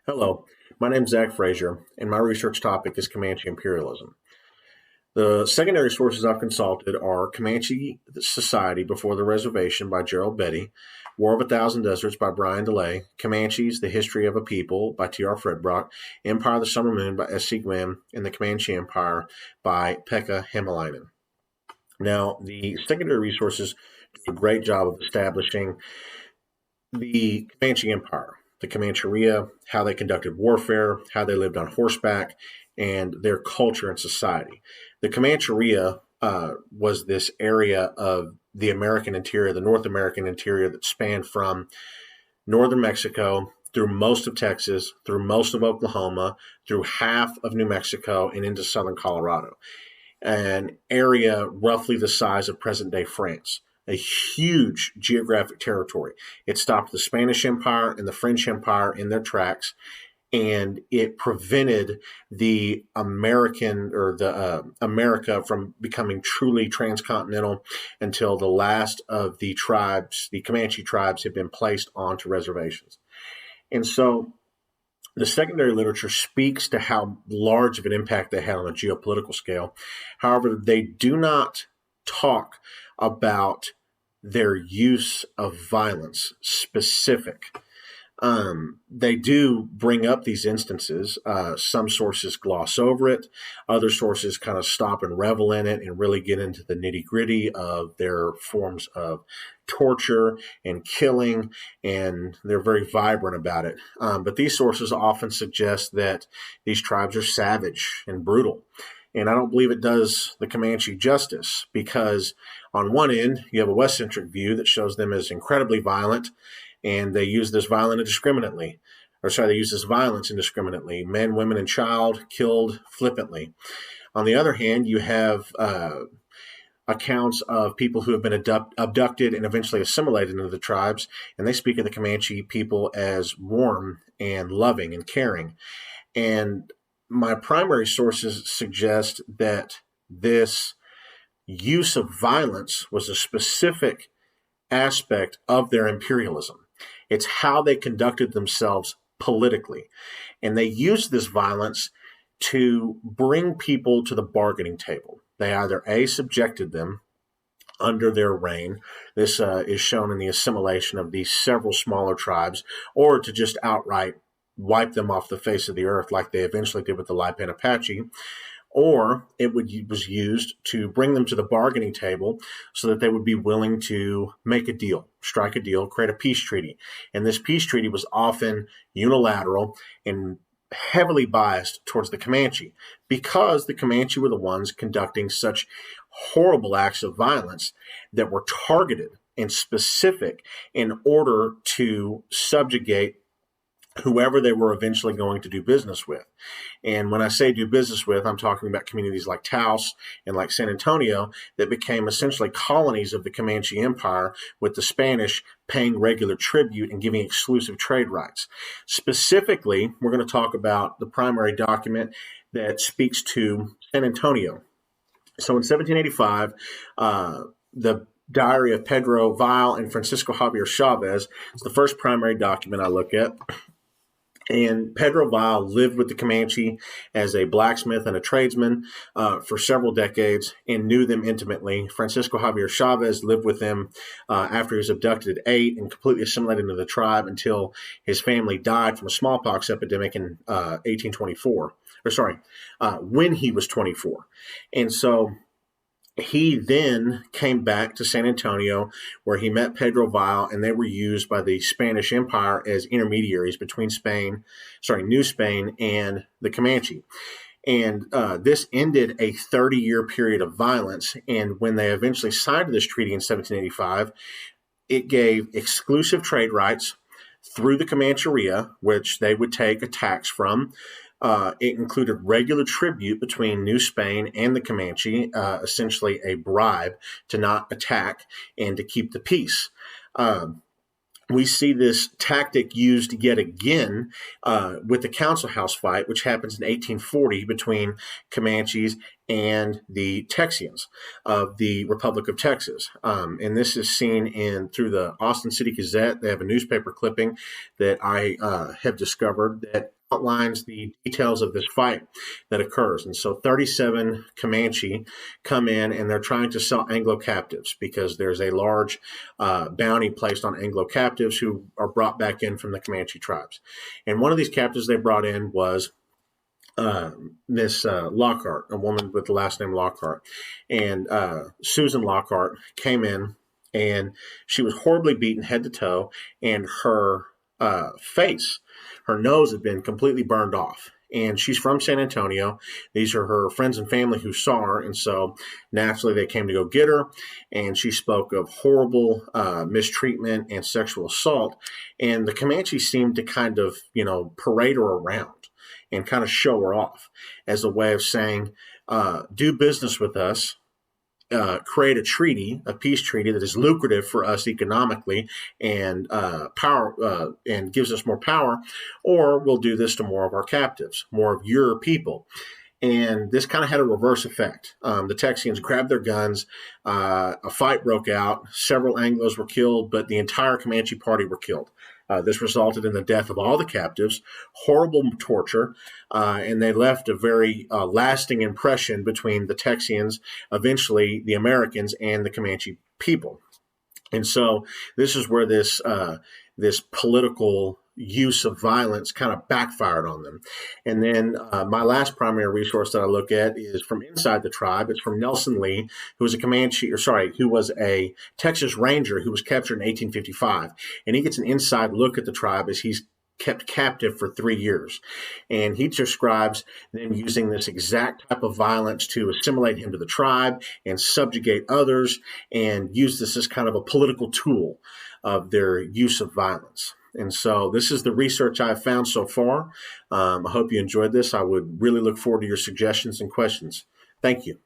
Hello, my name is Zach Frazier, and my research topic is Comanche Imperialism. The secondary sources I've consulted are Comanche Society Before the Reservation by Gerald Beatty, War of a Thousand Deserts by Brian DeLay, Comanches, The History of a People by T.R. Fredbrock, Empire of the Summer Moon by S.C. Gwynn, and The Comanche Empire by Pekka Hämäläinen. Now, the secondary resources do a great job of establishing the Comanche Empire, the Comancheria, how they conducted warfare, how they lived on horseback, and their culture and society. The Comancheria was this area of the American interior, the North American interior that spanned from northern Mexico through most of Texas, through most of Oklahoma, through half of New Mexico, and into southern Colorado, an area roughly the size of present day France, a huge geographic territory. It stopped the Spanish Empire and the French Empire in their tracks, and it prevented the American or the America from becoming truly transcontinental until the last of the tribes, the Comanche tribes, had been placed onto reservations. And so the secondary literature speaks to how large of an impact they had on a geopolitical scale. However, they do not talk about their use of violence specific. They do bring up these instances. Some sources gloss over it. Other sources kind of stop and revel in it and really get into the nitty gritty of their forms of torture and killing, and they're very vibrant about it. But these sources often suggest that these tribes are savage and brutal. And I don't believe it does the Comanche justice, because on one end, you have a West-centric view that shows them as incredibly violent, and they use this violence indiscriminately. They use this violence indiscriminately. Men, women, and child killed flippantly. On the other hand, you have accounts of people who have been abducted and eventually assimilated into the tribes, and they speak of the Comanche people as warm and loving and caring. And my primary sources suggest that this use of violence was a specific aspect of their imperialism. It's how they conducted themselves politically. And they used this violence to bring people to the bargaining table. They either A, subjected them under their reign. This is shown in the assimilation of these several smaller tribes, or to just outright wipe them off the face of the earth like they eventually did with the Lipan Apache, or was used to bring them to the bargaining table so that they would be willing to make a deal, strike a deal, create a peace treaty. And this peace treaty was often unilateral and heavily biased towards the Comanche, because the Comanche were the ones conducting such horrible acts of violence that were targeted and specific in order to subjugate whoever they were eventually going to do business with. And when I say do business with, I'm talking about communities like Taos and like San Antonio that became essentially colonies of the Comanche Empire, with the Spanish paying regular tribute and giving exclusive trade rights. Specifically, we're going to talk about the primary document that speaks to San Antonio. So in 1785, the diary of Pedro Valle and Francisco Javier Chavez is the first primary document I look at. And Pedro Valle lived with the Comanche as a blacksmith and a tradesman for several decades and knew them intimately. Francisco Javier Chavez lived with them after he was abducted at 8 and completely assimilated into the tribe until his family died from a smallpox epidemic in 1824. When he was 24. And so he then came back to San Antonio, where he met Pedro Valle, and they were used by the Spanish Empire as intermediaries between New Spain and the Comanche. And this ended a 30-year period of violence. And when they eventually signed this treaty in 1785, it gave exclusive trade rights through the Comancheria, which they would take a tax from. It included regular tribute between New Spain and the Comanche, essentially a bribe to not attack and to keep the peace. We see this tactic used yet again with the Council House fight, which happens in 1840 between Comanches and the Texians of the Republic of Texas. And this is seen through the Austin City Gazette. They have a newspaper clipping that I have discovered that outlines the details of this fight that occurs. And so 37 Comanche come in and they're trying to sell Anglo captives because there's a large bounty placed on Anglo captives who are brought back in from the Comanche tribes. And one of these captives they brought in was Miss Lockhart, a woman with the last name Lockhart. And Susan Lockhart came in and she was horribly beaten head to toe, and her face, her nose had been completely burned off. And she's from San Antonio. These are her friends and family who saw her. And so naturally they came to go get her. And she spoke of horrible mistreatment and sexual assault. And the Comanche seemed to kind of, parade her around and kind of show her off as a way of saying, do business with us, create a peace treaty that is lucrative for us economically and power and gives us more power, or we'll do this to more of our captives, more of your people. And this kind of had a reverse effect. The Texians grabbed their guns. A fight broke out. Several Anglos were killed, but the entire Comanche party were killed. This resulted in the death of all the captives, horrible torture, and they left a very lasting impression between the Texians, eventually the Americans, and the Comanche people. And so this is where this political use of violence kind of backfired on them. And then my last primary resource that I look at is from inside the tribe. It's from Nelson Lee, who was a Texas Ranger who was captured in 1855. And he gets an inside look at the tribe as he's kept captive for 3 years. And he describes them using this exact type of violence to assimilate him to the tribe and subjugate others and use this as kind of a political tool of their use of violence. And so this is the research I've found so far. I hope you enjoyed this. I would really look forward to your suggestions and questions. Thank you.